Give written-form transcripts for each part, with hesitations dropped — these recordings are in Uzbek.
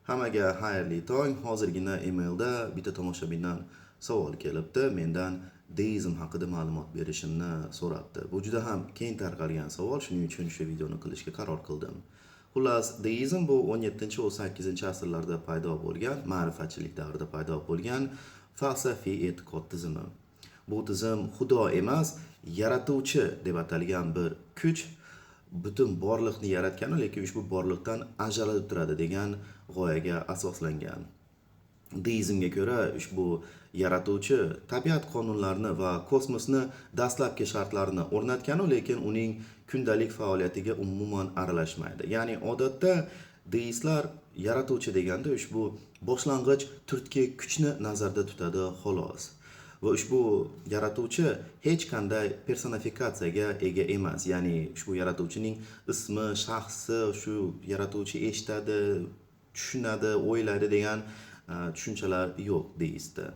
Hammaga xayrli tong. Hozirgina emailda bitta tomoshabindan savol kelibdi. Mendan deizm haqida ma'lumot berishimni so'rabdi. Bu juda ham keng tarqalgan savol, shuning uchun shu videoni qilishga qaror qildim. Xullas, deizm bu 17-18-asrlarda paydo bo'lgan, ma'rifatchilik davrida paydo bo'lgan falsafiy e'tiqod tizimi. Bu tizim Xudo emas, yaratuvchi deb atalgan bir kuch butun borliqni yaratgan, lekin ushbu borliqdan ajralib turadi degan g'oyaga asoslangan. Deizmga ko'ra ushbu yaratuvchi tabiat qonunlarini va kosmosni dastlabki shartlarini o'rnatgan, lekin uning kundalik faoliyatiga umuman aralashmaydi. Ya'ni odatda deistlar yaratuvchi deganda ushbu boshlang'ich turtki kuchni nazarda tutadi xolos. Va ushbu yaratuvchi hech qanday personifikatsiyaga ega emas. Ya'ni ushbu yaratuvchining ismi, shaxsi, shu yaratuvchi eshitadi, tushunadi, o'ylaydi degan tushunchalar yo'q deistda.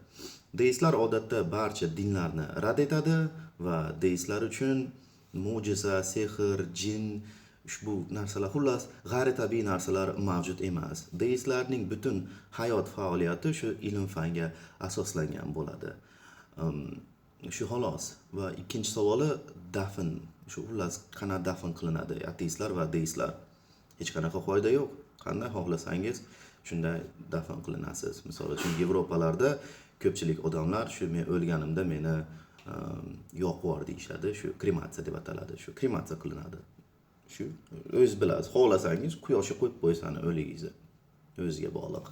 Deistlar odatda barcha dinlarni rad etadi va deistlar uchun mo'jiza, sehr, jin, ushbu narsalar, xullas g'ayritabiiy narsalar mavjud emas. Deistlarning butun hayot faoliyati shu ilm fanga asoslangan bo'ladi. Shu xolos. Va ikkinchi savoli dafn. Shu xullas qana dafn qilinadi ateistlar va deistlar. Hech qanaqa qoida yo'q. Qanday xohlasangiz shunday dafn qilinasiz. Misol uchun Yevropalarda ko'pchilik odamlar shu men o'lganimda meni yoqib yubor deyishadi. Shu krematsiya deb ataladi. Shu krematsiya qilinadi. Shu o'z bilasiz. Xohlasangiz quyoshga qo'yib qo'ysan o'ligingizni. O'ziga bog'liq.